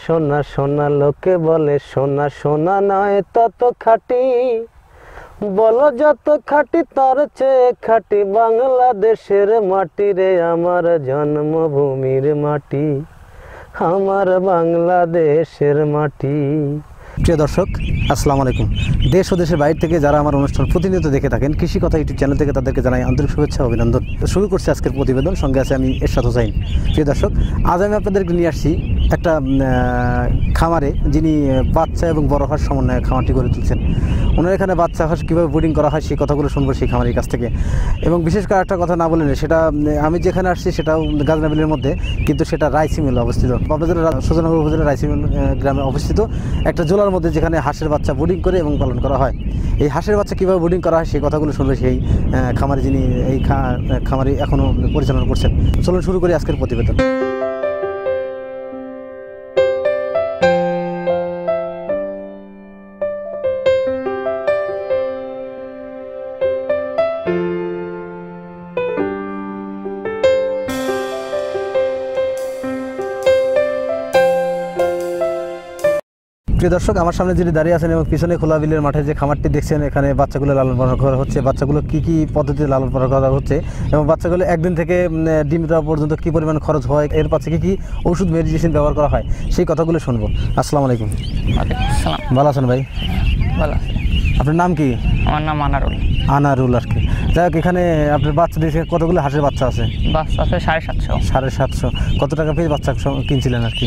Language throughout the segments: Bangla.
সোনা সোনা লোকে বলে সোনা সোনা নয় তত খাঁটি, বলো যত খাঁটি তার চেয়ে খাঁটি বাংলাদেশের মাটি রে, আমার জন্মভূমির মাটি, আমার বাংলাদেশের মাটি। প্রিয় দর্শক, আসসালামু আলাইকুম। দেশ ও দেশের বাইরে থেকে যারা আমার অনুষ্ঠান প্রতিনিয়ত দেখে থাকেন কৃষি কথা ইউটিউব চ্যানেল থেকে, তাদেরকে জানাই আন্তরিক শুভেচ্ছা ও অভিনন্দন। শুরু করছি আজকের প্রতিবেদন, সঙ্গে আছে আমি এরশাদ হোসাইন। প্রিয় দর্শক, আজ আমি আপনাদেরকে নিয়ে আসছি একটা খামারে, যিনি বাচ্চা এবং বড় হাঁস সমন্বয়ে খামারটি গড়ে তুলছেন। ওনার এখানে বাচ্চা হাঁস কীভাবে ব্রিডিং করা হয় সেই কথাগুলো শুনবো সেই খামারের কাছ থেকে। এবং বিশেষ করে একটা কথা না বলেন, সেটা আমি যেখানে আসছি সেটাও গাজনাবিলের মধ্যে, কিন্তু সেটা রাইসিমিল অবস্থিত, বাবুজেলা সুজানগর উপজেলার রাইসিমিল গ্রামে অবস্থিত একটা জোলার মধ্যে, যেখানে হাঁসের বাচ্চা ব্রিডিং করে এবং পালন করা হয়। এই হাঁসের বাচ্চা কীভাবে ব্রিডিং করা হয় সেই কথাগুলো শুনবে সেই খামারে, যিনি এই খামারে এখনও পরিচালনা করছেন। চলুন শুরু করি আজকের প্রতিবেদন। প্রিয় দর্শক, আমার সামনে যিনি দাঁড়িয়ে আছেন এবং পিছনে খোলা বিলের মাঠে যে খামারটি দেখছেন, এখানে বাচ্চাগুলো লালন পালন করা হচ্ছে। বাচ্চাগুলো কী কী পদ্ধতিতে লালন পালন করা হচ্ছে এবং বাচ্চাগুলো একদিন থেকে ডিম দেওয়া পর্যন্ত কী পরিমাণ খরচ হয়, এর পাশে কী কী ওষুধ মেডিসিন ব্যবহার করা হয় সেই কথাগুলো শুনবো। আসসালামু আলাইকুম। ভালো আছেন ভাই? ভালো আছে। আপনার নাম কি? আমার নাম আনারুল। আনারুল আর কি। যাই হোক, এখানে আপনার বাচ্চা দিয়েছে কতগুলো হাঁসের বাচ্চা আছে? বাচ্চা আছে 750। 750। কত টাকা পেয়ে বাচ্চা কিনছিলেন আর কি?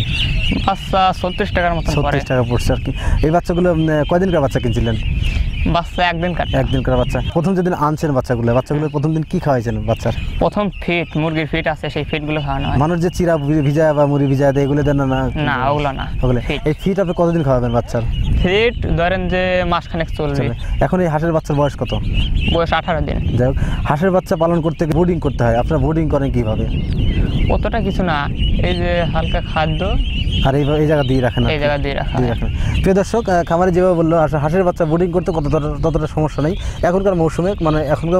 বাচ্চা 34 টাকার মতো। 36 টাকা পড়ছে আর কি। এই বাচ্চাগুলো কয়দিনকার বাচ্চা কিনছিলেন? বাচ্চা একদিনকার বাচ্চা। প্রথম যেদিন আনছেন বাচ্চাগুলো প্রথম দিন কি খাওয়াইছেন বাচ্চার? প্রথম ফিট, মুরগির ফিট আছে, সেই ফিটগুলো খাওয়ানো হয়। মানুষ যে চিরা ভিজা বা মুড়ি ভিজা দেয়, এগুলো দেন না? না, ওগুলো না। এই ফিট আপনি কতদিন খাওয়াবেন বাচ্চার? ফিট ধরেন যে মাসখানেক চলবে। এখন এই হাঁসের বাচ্চার বয়স কত? বয়স 18 দিন। যাই হোক, হাঁসের বাচ্চা পালন করতে বোর্ডিং করতে হয়। আপনারা বোর্ডিং করেন কিভাবে? অতটা কিছু না, এই যে হালকা খাদ্য আর এই জায়গা দিয়ে রাখেন। প্রিয় দর্শক, খামারে যেভাবে বললো, হাঁসের বাচ্চা বোর্ডিং করতে ততটা সমস্যা নেই। এখনকার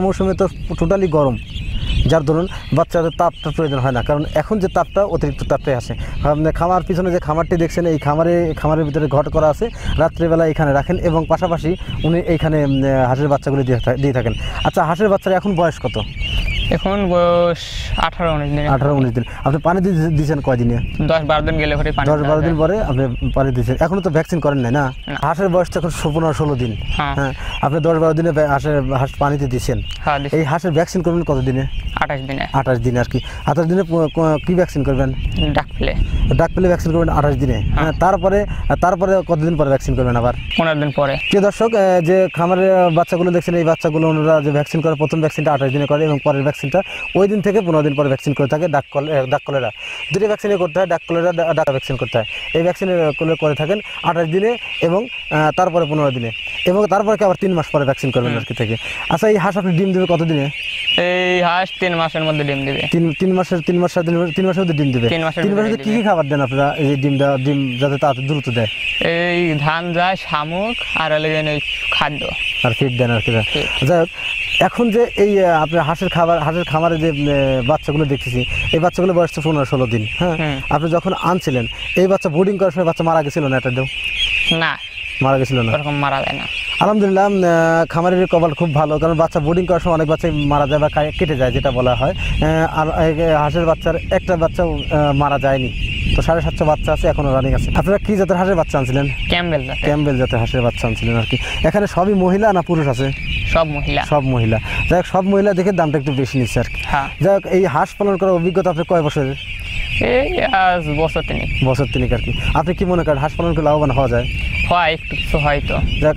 মৌসুমে তো টোটালি গরম, যার ধরুন বাচ্চাদের তাপটার প্রয়োজন হয় না, কারণ এখন যে তাপটা অতিরিক্ত তাপটাই আসে। খামার পিছনে যে খামারটি দেখছেন, এই খামারের ভিতরে ঘর করা আছে। রাত্রেবেলা এখানে রাখেন এবং পাশাপাশি উনি এইখানে হাঁসের বাচ্চাগুলি দিয়ে থাকেন। আচ্ছা, হাঁসের বাচ্চার এখন বয়স কত? এখন বয়স 18-19 দিন। 18-19 দিন। আপনি পানি দিয়েছেন কয়দিনে? 10-12 দিন গেলে পরে পানি। 10-12 দিন পরে আপনি পানি দিয়েছেন। এখনো তো ভ্যাকসিন করেন নাই না? হাঁসের বয়স তো এখন 15-16 দিন। হ্যাঁ, আপনি 10-12 দিনে হাঁস পানিতে দিয়েছেন। এই হাঁসের ভ্যাকসিন করবেন কত দিনে? 28 দিনে। 28 দিনে আর কি। 28 দিনে কি ভ্যাকসিন করবেন? ডাক পেলে ভ্যাকসিন করবেন 28 দিনে। হ্যাঁ, তারপরে কতদিন পরে ভ্যাকসিন করবেন? আবার 15 দিন পরে। প্রিয় দর্শক, যে খামারের বাচ্চাগুলো দেখছেন, এই বাচ্চাগুলো ওনারা যে ভ্যাকসিন করে, প্রথম ভ্যাকসিনটা 28 দিনে করে এবং পরের ভ্যাকসিনটা ওই দিন থেকে 15 দিন পরে ভ্যাকসিন করে থাকে। ডাক কলেরা দুটি ভ্যাকসিনে করতে হয়, ডাক কলেরা ডাক ভ্যাকসিন করতে হয়। এই ভ্যাকসিন করে থাকেন 28 দিনে এবং তারপরে 15 দিনে, এবং তারপরে আবার 3 মাস পরে ভ্যাকসিন করবেন আর কি থেকে। আচ্ছা, এই হাঁস আপনি ডিম দেবে কত দিনে? এই হাঁস 3 মাসের মধ্যে ডিম দেবে। 3 মাসের মধ্যে ডিম দেবে। 3 মাসে কি খাবার দেন আপনারা এই ডিম যাতে তাড়াতাড়ি দ্রুত দেয়? এই ধান যায়, শামুক আর ওই খাদ্য আর ফিড দেন আর কি। যাই হোক, এখন যে এই আপনার হাঁসের খামারে যে বাচ্চাগুলো দেখতেছি, এই বাচ্চাগুলো বয়স তো 15-16 দিন। হ্যাঁ, আপনি যখন আনছিলেন এই বাচ্চা বোর্ডিং করার সময় বাচ্চা মারা গেছিল না? এটা না, মারা গেছিল না? এরকম মারা যায় না। আলহামদুলিল্লাহ, খামারের কপাল খুব ভালো, কারণ বাচ্চা বোর্ডিং করার সময় অনেক বাচ্চাই মারা যায় বা কেটে যায়, যেটা বলা হয়। আর হাঁসের বাচ্চার একটা বাচ্চাও মারা যায়নি। তো 750 বাচ্চা আছে, এখনো রানিং আছে। আপনারা কি জাতের হাঁসের বাচ্চা আনছিলেন? ক্যাম্বেল জাতের হাঁসের বাচ্চা আনছিলেন আর কি। এখানে সবই মহিলা না পুরুষ আছে? সব মহিলা। যাই হোক, সব মহিলা দেখে দামটা একটু বেশি নিচ্ছে আর কি। যাই হোক, এই হাঁস পালন করার অভিজ্ঞতা আপনার কয় বছরের? এই বছর 3 আর কি। আপনি কি মনে করেন হাঁস পালন করে লাভবান হওয়া যায়? হয়, একটু কিছু হয়তো। যাক,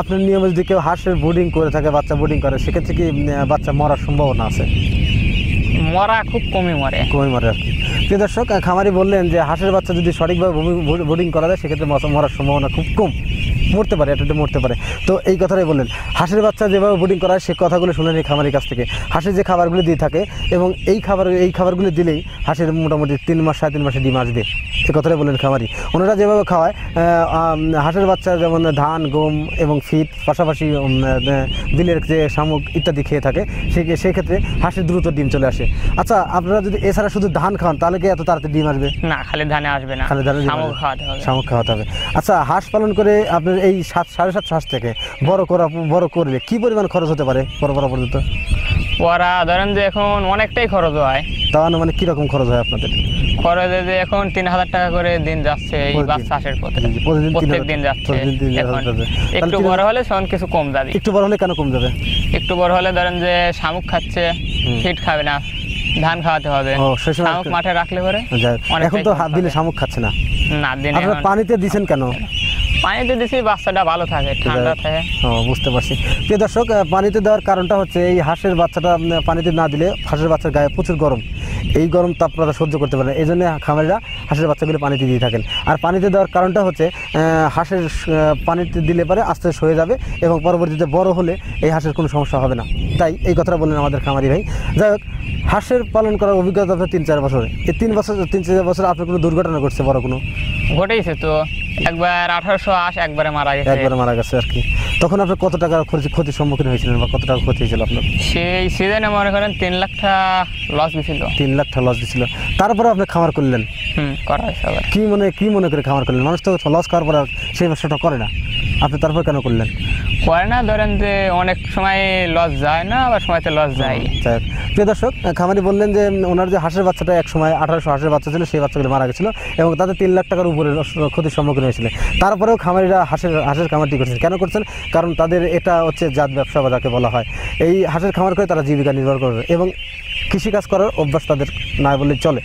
আপনার নিয়মে যদি কেউ হাঁসের বোর্ডিং করে থাকে, বাচ্চা বোর্ডিং করে, সেক্ষেত্রে কি বাচ্চা মরার সম্ভাবনা আছে? মরা খুব কমই মরে আর কি। প্রিয় দর্শক, খামারি বললেন যে হাঁসের বাচ্চা যদি সঠিকভাবে বোর্ডিং করা যায়, সেক্ষেত্রে মরার সম্ভাবনা খুব কম। মরতে পারে, অ্যাটাকে মরতে পারে। তো এই কথাটাই বললেন। হাঁসের বাচ্চা যেভাবে বোর্ডিং করা হয় সে কথাগুলো শুনলেন এই খামারের কাছ থেকে। হাঁসের যে খাবারগুলো দিয়ে থাকে এবং এই খাবারগুলো দিলেই হাঁসের মোটামুটি 3 মাস 3.5 মাসে ডিম আসবে, এ কথাটাই বললেন খামারি। ওনারা যেভাবে খাওয়ায় হাঁসের বাচ্চা যেমন ধান, গম এবং ফিট, পাশাপাশি বিলের যে শামুক ইত্যাদি খেয়ে থাকে, সেক্ষেত্রে হাঁসের দ্রুত ডিম চলে আসে। আচ্ছা, আপনারা যদি এছাড়া শুধু ধান খান তাহলে কি এত তাড়াতাড়ি ডিম আসবে? না, খালি ধানে আসবে না, খালি ধানে ডিম শামুক আসবে। খাওয়াতে হবে। শামুক খাওয়াতে হবে। আচ্ছা, হাঁস পালন করে আপনার এই 7.5 হাঁস থেকে বড় করলে কি পরিমাণ খরচ হতে পারে বড় পর্যন্ত? ওরা ধরেন যে এখন অনেকটাই খরচ হয়। তাও মানে কীরকম খরচ হয় আপনাদের? খরচ যে এখন 3,000 টাকা করে দিন যাচ্ছে এই প্রতিদিন? বাচ্চা চাষের পথে, প্রতিদিন প্রত্যেক দিন যাচ্ছে। প্রতিদিন 3,000 এখন যাবে। একটু বড় হলে তখন কিছু কম যাবে। একটু বড় হলে কেন কম যাবে? একটু বড় হলে ধরেন যে শামুক খাচ্ছে, ফিট খাবে না, ধান খাওয়াতে হবে। ও, সেই সময় শামুক মাঠে রাখলে পরে যাক, অনেকটাই এখন তো কম দিনে খাবে। শামুক খাচ্ছে না। না, দিনে আপনারা এখন পানিতে দিছেন কেন? পানিতে দিছি বাচ্চাটা ভালো থাকে, ঠান্ডা থাকে। ও, বুঝতে পারছি। প্রিয় দর্শক, পানিতে দেওয়ার কারণটা হচ্ছে এই হাঁসের বাচ্চাটা পানিতে না দিলে হাঁসের বাচ্চার গায়ে প্রচুর গরম, এই গরম তাপমাত্রা সহ্য করতে পারে না। এই জন্য খামারিরা হাঁসের বাচ্চাগুলো পানিতে দিয়ে থাকেন। আর পানিতে দেওয়ার কারণটা হচ্ছে হাঁসের পানিতে দিলে পরে আস্তে আস্তে হয়ে যাবে এবং পরবর্তীতে বড় হলে এই হাঁসের কোনো সমস্যা হবে না। তাই এই কথাটা বললেন আমাদের খামারি ভাই। যাই হোক, হাঁসের পালন করার অভিজ্ঞতা আপনার 3-4 বছর। এই 3-4 বছর আপনার কোনো দুর্ঘটনা ঘটছে বড় কোনো? ঘটেইছে তো, একবার 1800 হাঁস একবারে মারা গেছে। একবারে মারা গেছে আর কি। তখন আপনি কত টাকার ক্ষতির সম্মুখীন হয়েছিলেন বা কত টাকা ক্ষতি হয়েছিল আপনার? সেই সিজনে মনে করেন 3 লাখ টাকা লস গেছিল। 3 লাখ টাকা লস দিছিল। তারপরে আপনি খামার করলেন, করা হয়েছে আবার। কি মনে করে খামার করলেন? মানুষ তো লস খাওয়ার পরে আর সেই ব্যবসাটা করে না, আপনি তারপর কেন করলেন? করে না, ধরেন যে অনেক সময় লস যায় না, আবার সময়তে লস যায়। যাই হোক, প্রিয় দর্শক, খামারি বললেন যে ওনার যে হাঁসের বাচ্চাটা এক সময় 1800 হাঁসের বাচ্চা ছিল, সেই বাচ্চাগুলো মারা গেছিলো এবং তাতে 3 লাখ টাকার উপরে ক্ষতির সম্মুখীন হয়েছিল। তারপরেও খামারিরা হাঁসের খামারটি করছেন। কেন করছেন? কারণ তাদের এটা হচ্ছে জাত ব্যবসা বা যাকে বলা হয়, এই হাঁসের খামার করে তারা জীবিকা নির্ভর করে এবং কৃষিকাজ করার অভ্যাস তাদের না বললেই চলে।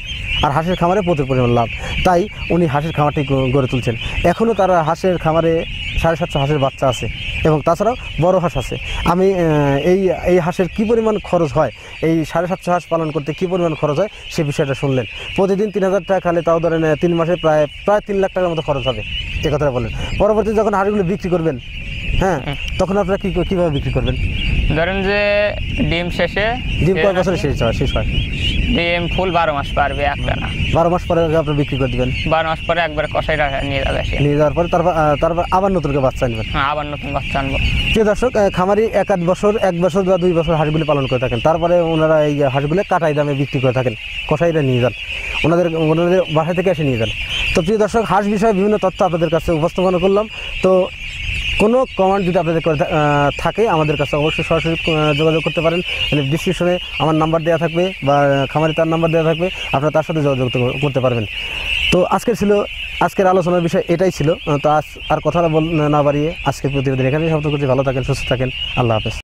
আর হাঁসের খামারে প্রচুর পরিমাণ লাভ, তাই উনি হাঁসের খামারটি গড়ে তুলছেন। এখনও তারা হাঁসের খামারে 750 হাঁসের বাচ্চা আছে এবং তাছাড়াও বড় হাঁস আছে। আমি এই হাঁসের কী পরিমাণ খরচ হয়, এই 750 হাঁস পালন করতে কী পরিমাণ খরচ হয় সে বিষয়টা শুনলেন। প্রতিদিন 3,000 টাকা খালে তাও ধরেন 3 মাসে প্রায় 3 লাখ টাকার মতো খরচ হবে, এ কথাটা বললেন। পরবর্তী যখন হাঁসগুলো বিক্রি করবেন, হ্যাঁ, তখন আপনারা কীভাবে বিক্রি করবেন? ধরেন যে ডিম শেষে, ডিম কয় বছরে শেষ হয়? ডিম ফুল 12 মাস পারবে একটা না। 12 মাস পরে আপনি বিক্রি করে দেবেন। 12 মাস পরে একবার কষাই নিয়ে যাবে সে। নিয়ে যাওয়ার পরে তারপর আবার নতুন করে বাচ্চা নেবেন। হ্যাঁ, আবার নতুন বাচ্চা আনবো। প্রিয় দর্শক, খামারি 1 বছর বা 2 বছর হাঁসগুলি পালন করে থাকেন। তারপরে ওনারা এই হাঁসগুলো কাটাই দামে বিক্রি করে থাকেন, কষাইরা নিয়ে যান, ওনাদের বাসা থেকে এসে নিয়ে যান। তো প্রিয় দর্শক, হাঁস বিষয়ে বিভিন্ন তথ্য আপনাদের কাছে উপস্থাপন করলাম। তো কোনো কমেন্ট যদি আপনাদের থাকে আমাদের কাছে অবশ্যই সরাসরি যোগাযোগ করতে পারেন। ডিসক্রিপশনে আমার নাম্বার দেওয়া থাকবে বা খামারি তার নাম্বার দেওয়া থাকবে, আপনারা তার সাথে যোগাযোগ করতে পারবেন। তো আজকের আলোচনার বিষয় এটাই ছিল। তো আর কথা না বাড়িয়ে আজকের প্রতিবেদন এখানেই সমাপ্ত করছি। ভালো থাকেন, সুস্থ থাকেন, আল্লাহ হাফেজ।